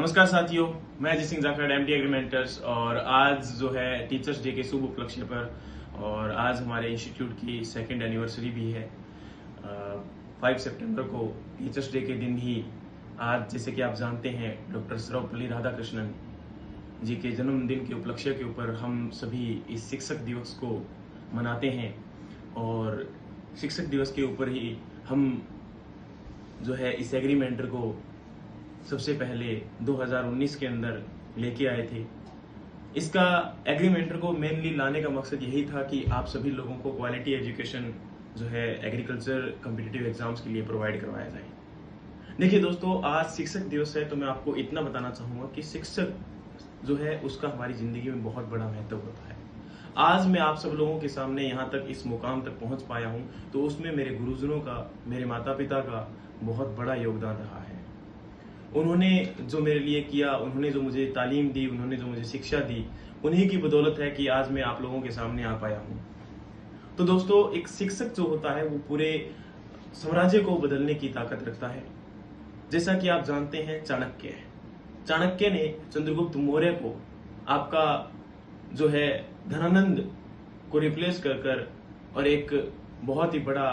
नमस्कार साथियों, मैं अजय सिंह जाखड़ एमटी एग्रीमेंटर्स और आज जो है टीचर्स डे के शुभ उपलक्ष्य पर और आज हमारे इंस्टीट्यूट की सेकंड एनिवर्सरी भी है। 5 सितंबर को टीचर्स डे के दिन ही आज जैसे कि आप जानते हैं डॉक्टर सर्वपल्ली राधाकृष्णन जी के जन्मदिन के उपलक्ष्य के ऊपर हम सभी इस शिक्षक दिवस को मनाते हैं और शिक्षक दिवस के ऊपर ही हम जो है इस एग्रीमेंटर को सबसे पहले 2019 के अंदर लेके आए थे। इसका एग्रीमेंटर को मेनली लाने का मकसद यही था कि आप सभी लोगों को क्वालिटी एजुकेशन जो है एग्रीकल्चर कॉम्पिटिटिव एग्जाम्स के लिए प्रोवाइड करवाया जाए। देखिए दोस्तों, आज शिक्षक दिवस है तो मैं आपको इतना बताना चाहूँगा कि शिक्षक जो है उसका हमारी ज़िंदगी में बहुत बड़ा महत्व होता है। आज मैं आप सब लोगों के सामने यहाँ तक इस मुकाम तक पहुँच पाया हूँ तो उसमें मेरे गुरुजनों का, मेरे माता पिता का बहुत बड़ा योगदान रहा है। उन्होंने जो मेरे लिए किया, उन्होंने जो मुझे तालीम दी, उन्होंने जो मुझे शिक्षा दी, उन्हीं की बदौलत है कि आज मैं आप लोगों के सामने आ पाया हूँ। तो दोस्तों, एक शिक्षक जो होता है वो पूरे साम्राज्य को बदलने की ताकत रखता है। जैसा कि आप जानते हैं चाणक्य ने चंद्रगुप्त मौर्य को आपका जो है धनानंद को रिप्लेस कर और एक बहुत ही बड़ा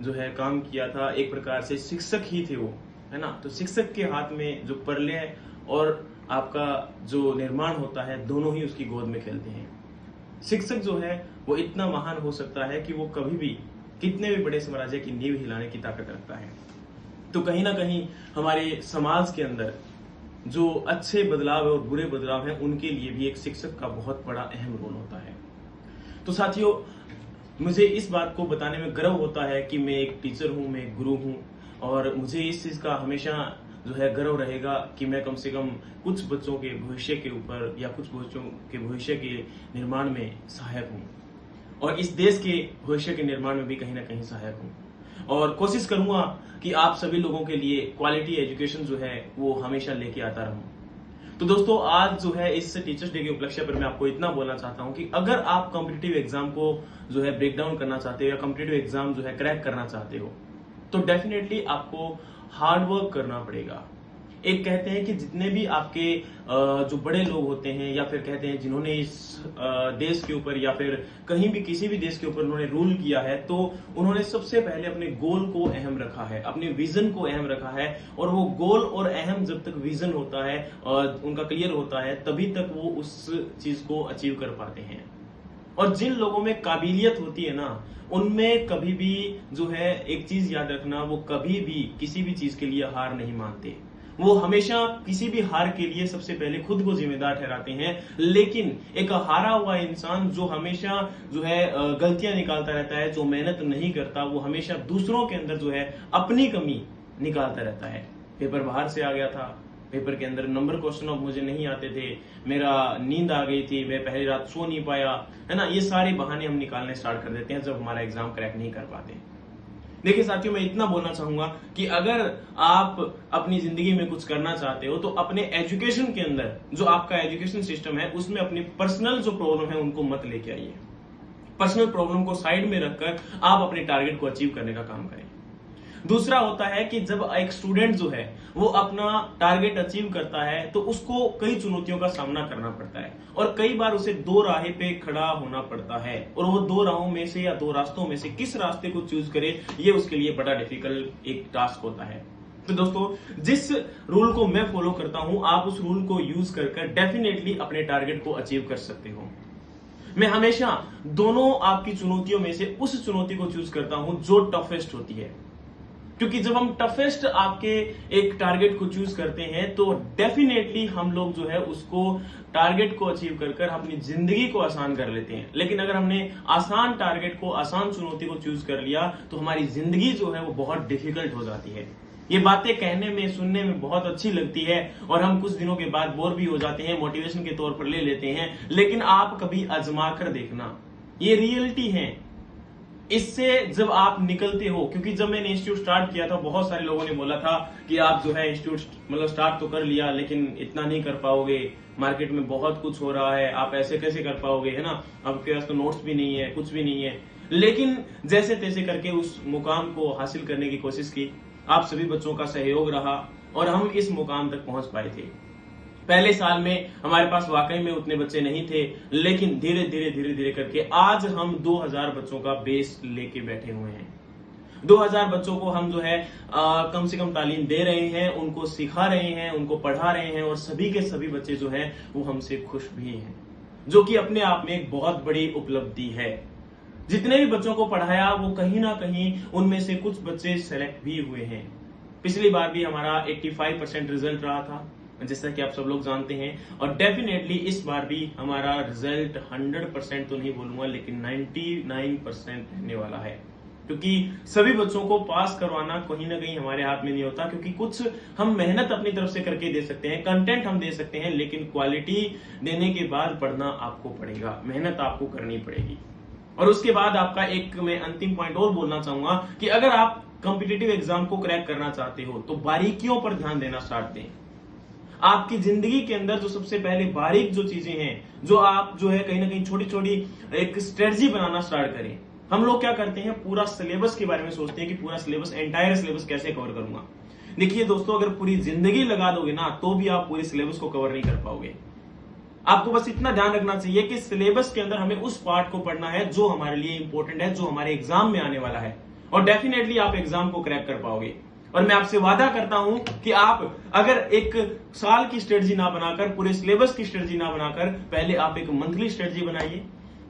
जो है काम किया था। एक प्रकार से शिक्षक ही थे वो, है ना। तो शिक्षक के हाथ में जो प्रलय और आपका जो निर्माण होता है दोनों ही उसकी गोद में खेलते हैं। शिक्षक जो है वो इतना महान हो सकता है कि वो कभी भी कितने भी बड़े साम्राज्य की नींव हिलाने की ताकत रखता है। तो कहीं ना कहीं हमारे समाज के अंदर जो अच्छे बदलाव और बुरे बदलाव हैं उनके लिए भी एक शिक्षक का बहुत बड़ा अहम रोल होता है। तो साथियों, मुझे इस बात को बताने में गर्व होता है कि मैं एक टीचर हूँ, मैं एक गुरु हूँ और मुझे इस चीज का हमेशा जो है गर्व रहेगा कि मैं कम से कम कुछ बच्चों के भविष्य के ऊपर या कुछ बच्चों के भविष्य के निर्माण में सहायक हूँ और इस देश के भविष्य के निर्माण में भी कहीं ना कहीं सहायक हूँ और कोशिश करूंगा कि आप सभी लोगों के लिए क्वालिटी एजुकेशन जो है वो हमेशा लेके आता रहूं। तो दोस्तों, आज जो है इस टीचर्स डे के उपलक्ष्य पर मैं आपको इतना बोलना चाहता हूं कि अगर आप कॉम्पिटिटिव एग्जाम को जो है ब्रेक डाउन करना चाहते हो या कॉम्पिटिटिव एग्जाम जो है क्रैक करना चाहते हो तो डेफिनेटली आपको हार्ड वर्क करना पड़ेगा। एक कहते हैं कि जितने भी आपके जो बड़े लोग होते हैं या फिर कहते हैं जिन्होंने इस देश के ऊपर या फिर कहीं भी किसी भी देश के ऊपर उन्होंने रूल किया है तो उन्होंने सबसे पहले अपने गोल को अहम रखा है, अपने विजन को अहम रखा है और वो गोल और अहम जब तक विजन होता है और उनका क्लियर होता है तभी तक वो उस चीज को अचीव कर पाते हैं। और जिन लोगों में काबिलियत होती है ना उनमें कभी भी जो है एक चीज याद रखना, वो कभी भी किसी भी चीज के लिए हार नहीं मानते। वो हमेशा किसी भी हार के लिए सबसे पहले खुद को जिम्मेदार ठहराते हैं। लेकिन एक हारा हुआ इंसान जो हमेशा जो है गलतियां निकालता रहता है, जो मेहनत नहीं करता, वो हमेशा दूसरों के अंदर जो है अपनी कमी निकालता रहता है। पेपर बाहर से आ गया था, पेपर के अंदर नंबर क्वेश्चन ऑफ मुझे नहीं आते थे, मेरा नींद आ गई थी, मैं पहली रात सो नहीं पाया, है ना। ये सारे बहाने हम निकालने स्टार्ट कर देते हैं जब हमारा एग्जाम क्रैक नहीं कर पाते। देखिए साथियों, मैं इतना बोलना चाहूंगा कि अगर आप अपनी जिंदगी में कुछ करना चाहते हो तो अपने एजुकेशन के अंदर जो आपका एजुकेशन सिस्टम है उसमें अपनी पर्सनल जो प्रॉब्लम है उनको मत लेके आइए। पर्सनल प्रॉब्लम को साइड में रखकर आप अपने टारगेट को अचीव करने का काम करें। दूसरा होता है कि जब एक स्टूडेंट जो है वो अपना टारगेट अचीव करता है तो उसको कई चुनौतियों का सामना करना पड़ता है और कई बार उसे दो राहें पे खड़ा होना पड़ता है और वो दो राहों में से या दो रास्तों में से किस रास्ते को चूज करे ये उसके लिए बड़ा डिफिकल्ट एक टास्क होता है। तो दोस्तों, जिस रूल को मैं फॉलो करता हूं आप उस रूल को यूज कर डेफिनेटली अपने टारगेट को अचीव कर सकते हो। मैं हमेशा दोनों आपकी चुनौतियों में से उस चुनौती को चूज करता हूं जो टफेस्ट होती है, क्योंकि जब हम टफेस्ट आपके एक टारगेट को चूज करते हैं तो डेफिनेटली हम लोग जो है उसको टारगेट को अचीव कर अपनी जिंदगी को आसान कर लेते हैं। लेकिन अगर हमने आसान टारगेट को, आसान चुनौती को चूज कर लिया तो हमारी जिंदगी जो है वो बहुत डिफिकल्ट हो जाती है। ये बातें कहने में, सुनने में बहुत अच्छी लगती है और हम कुछ दिनों के बाद बोर भी हो जाते हैं, मोटिवेशन के तौर पर ले लेते हैं। लेकिन आप कभी आजमा कर देखना, ये रियलिटी है। इससे जब आप निकलते हो, क्योंकि जब मैंने इंस्टीट्यूट स्टार्ट किया था बहुत सारे लोगों ने बोला था कि आप जो है इंस्टीट्यूट मतलब स्टार्ट तो कर लिया लेकिन इतना नहीं कर पाओगे, मार्केट में बहुत कुछ हो रहा है, आप ऐसे कैसे कर पाओगे, है ना, आपके पास तो नोट्स भी नहीं है, कुछ भी नहीं है। लेकिन जैसे तैसे करके उस मुकाम को हासिल करने की कोशिश की, आप सभी बच्चों का सहयोग रहा और हम इस मुकाम तक पहुंच पाए थे। पहले साल में हमारे पास वाकई में उतने बच्चे नहीं थे, लेकिन धीरे धीरे करके आज हम 2000 बच्चों का बेस लेके बैठे हुए हैं। 2000 बच्चों को हम जो है कम से कम तालीम दे रहे हैं, उनको सिखा रहे हैं, उनको पढ़ा रहे हैं, और सभी के सभी बच्चे जो हैं वो हमसे खुश भी हैं, जो कि अपने आप में एक बहुत बड़ी उपलब्धि है। जितने भी बच्चों को पढ़ाया वो कहीं ना कहीं उनमें से कुछ बच्चे सेलेक्ट भी हुए हैं। पिछली बार भी हमारा 85% रिजल्ट रहा था, जैसा कि आप सब लोग जानते हैं, और डेफिनेटली इस बार भी हमारा रिजल्ट 100% तो नहीं बोलूंगा, लेकिन 99% रहने वाला है, क्योंकि सभी बच्चों को पास करवाना कहीं ना कहीं हमारे हाथ में नहीं होता, क्योंकि कुछ हम मेहनत अपनी तरफ से करके दे सकते हैं, कंटेंट हम दे सकते हैं, लेकिन क्वालिटी देने के बाद पढ़ना आपको पड़ेगा, मेहनत आपको करनी पड़ेगी। और उसके बाद आपका एक मैं अंतिम पॉइंट और बोलना चाहूंगा कि अगर आप कॉम्पिटिटिव एग्जाम को क्रैक करना चाहते हो तो बारीकियों पर ध्यान देना स्टार्ट दें। आपकी जिंदगी के अंदर जो सबसे पहले बारीक जो चीजें हैं, जो आप जो है कहीं ना कहीं छोटी छोटी एक स्ट्रेटजी बनाना स्टार्ट करें। हम लोग क्या करते हैं, पूरा सिलेबस के बारे में सोचते हैं कि पूरा सिलेबस, एंटायर सिलेबस कैसे कवर करूंगा। देखिए दोस्तों, अगर पूरी जिंदगी लगा दोगे ना तो भी आप पूरे सिलेबस को कवर नहीं कर पाओगे। आपको बस इतना ध्यान रखना चाहिए कि सिलेबस के अंदर हमें उस पार्ट को पढ़ना है जो हमारे लिए इंपॉर्टेंट है, जो हमारे एग्जाम में आने वाला है, और डेफिनेटली आप एग्जाम को क्रैक कर पाओगे। और मैं आपसे वादा करता हूं कि आप अगर एक साल की स्ट्रेटजी ना बनाकर, पूरे सिलेबस की स्ट्रेटजी ना बनाकर, पहले आप एक मंथली स्ट्रेटजी बनाइए,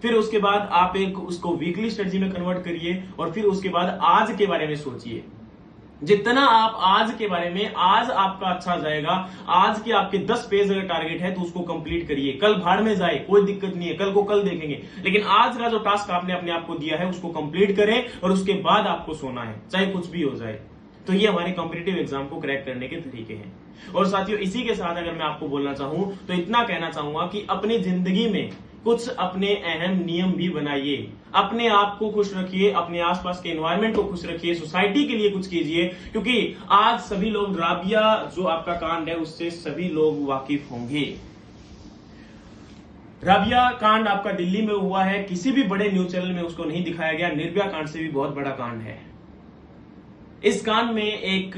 फिर उसके बाद आप एक उसको वीकली स्ट्रेटजी में कन्वर्ट करिए, और फिर उसके बाद आज के बारे में सोचिए। जितना आप आज के बारे में, आज आपका अच्छा जाएगा, आज के आपके 10 पेज अगर टारगेट है तो उसको कंप्लीट करिए। कल भाड़ में जाए कोई दिक्कत नहीं है, कल को कल देखेंगे, लेकिन आज का जो टास्क आपने अपने आप को दिया है उसको कंप्लीट करें, और उसके बाद आपको सोना है, चाहे कुछ भी हो जाए। तो ये हमारे कॉम्पिटिटिव एग्जाम को क्रैक करने के तरीके हैं। और साथियों, इसी के साथ अगर मैं आपको बोलना चाहूं तो इतना कहना चाहूंगा कि अपनी जिंदगी में कुछ अपने अहम नियम भी बनाइए। अपने आप को खुश रखिए, अपने आसपास के एनवायरनमेंट को खुश रखिए, सोसाइटी के लिए कुछ कीजिए, क्योंकि आज सभी लोग, राबिया जो आपका कांड है उससे सभी लोग वाकिफ होंगे। राबिया कांड आपका दिल्ली में हुआ है, किसी भी बड़े न्यूज चैनल में उसको नहीं दिखाया गया। निर्भया कांड से भी बहुत बड़ा कांड है। इस कांड में एक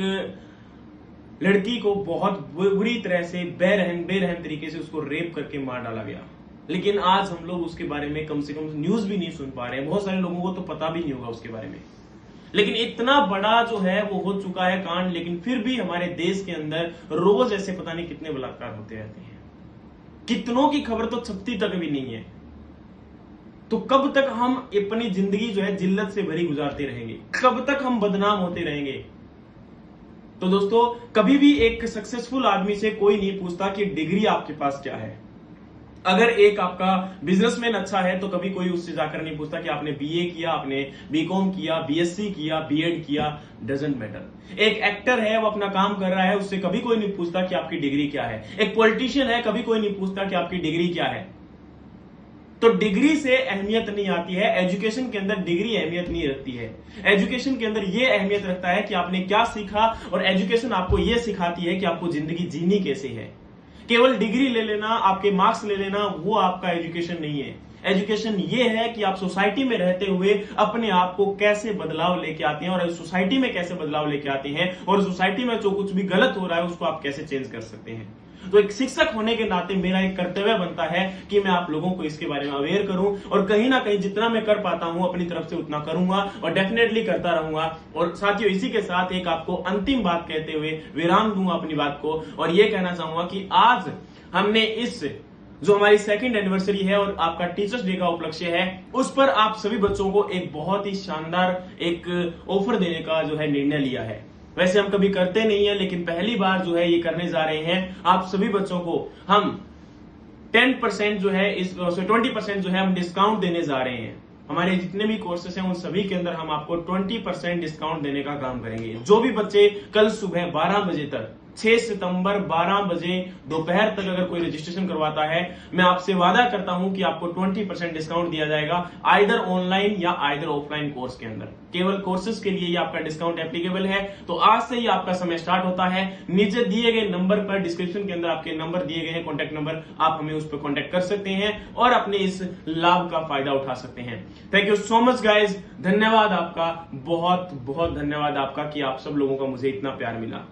लड़की को बहुत बुरी तरह से बेरहम तरीके से उसको रेप करके मार डाला गया, लेकिन आज हम लोग उसके बारे में कम से कम न्यूज भी नहीं सुन पा रहे हैं। बहुत सारे लोगों को तो पता भी नहीं होगा उसके बारे में, लेकिन इतना बड़ा जो है वो हो चुका है कांड, लेकिन फिर भी हमारे देश के अंदर रोज ऐसे पता नहीं कितने बलात्कार होते रहते हैं। कितनों की खबर तो छपती तक भी नहीं है। तो कब तक हम अपनी जिंदगी जो है जिल्लत से भरी गुजारते रहेंगे? कब तक हम बदनाम होते रहेंगे? तो दोस्तों, कभी भी एक सक्सेसफुल आदमी से कोई नहीं पूछता कि डिग्री आपके पास क्या है। अगर एक आपका बिजनेसमैन अच्छा है तो कभी कोई उससे जाकर नहीं पूछता कि आपने बीए किया, आपने बीकॉम किया, बीएससी किया, बीएड किया, डजंट मैटर। एक एक्टर है, वो अपना काम कर रहा है, उससे कभी कोई नहीं पूछता कि आपकी डिग्री क्या है। एक पॉलिटिशियन है, कभी कोई नहीं पूछता कि आपकी डिग्री क्या है। तो डिग्री से अहमियत नहीं आती है, एजुकेशन के अंदर डिग्री अहमियत नहीं रखती है। एजुकेशन के अंदर यह अहमियत रखता है कि आपने क्या सीखा, और एजुकेशन आपको यह सिखाती है कि आपको जिंदगी जीनी कैसे है। केवल डिग्री ले लेना, आपके मार्क्स ले लेना, वो आपका एजुकेशन नहीं है। एजुकेशन ये है कि आप सोसाइटी में रहते हुए अपने आप को कैसे बदलाव लेके आते हैं, और सोसाइटी में कैसे बदलाव लेके आते हैं, और सोसाइटी में जो कुछ भी गलत हो रहा है उसको आप कैसे चेंज कर सकते हैं। तो एक शिक्षक होने के नाते मेरा एक कर्तव्य बनता है कि मैं आप लोगों को इसके बारे में अवेयर करूं, और कहीं ना कहीं जितना मैं कर पाता हूं अपनी तरफ से उतना करूंगा, और डेफिनेटली करता रहूंगा। और साथियों, इसी के साथ एक आपको अंतिम बात कहते हुए विराम दूंगा अपनी बात को, और ये कहना चाहूंगा कि आज हमने इस जो हमारी 2nd एनिवर्सरी है और आपका टीचर्स डे का उपलक्ष्य है, उस पर आप सभी बच्चों को एक बहुत ही शानदार एक ऑफर देने का जो है निर्णय लिया है। वैसे हम कभी करते नहीं है, लेकिन पहली बार जो है ये करने जा रहे हैं। आप सभी बच्चों को हम 10% जो है 20% जो है हम डिस्काउंट देने जा रहे हैं। हमारे जितने भी कोर्सेस हैं उन सभी के अंदर हम आपको 20% डिस्काउंट देने का काम करेंगे। जो भी बच्चे कल सुबह 12 बजे तक, 6 सितंबर 12 बजे दोपहर तक अगर कोई रजिस्ट्रेशन करवाता है, मैं आपसे वादा करता हूं कि आपको 20% डिस्काउंट दिया जाएगा, आइदर ऑनलाइन या आइदर ऑफलाइन कोर्स के अंदर। केवल कोर्सेज के लिए ये आपका डिस्काउंट एप्लीकेबल है। तो आज से ही आपका समय स्टार्ट होता है। नीचे दिए गए नंबर पर, डिस्क्रिप्शन के अंदर आपके नंबर दिए गए हैं, कॉन्टैक्ट नंबर, आप हमें उस पर कॉन्टैक्ट कर सकते हैं और अपने इस लाभ का फायदा उठा सकते हैं। Thank you so much guys, धन्यवाद आपका, बहुत बहुत धन्यवाद आपका कि आप सब लोगों का मुझे इतना प्यार मिला।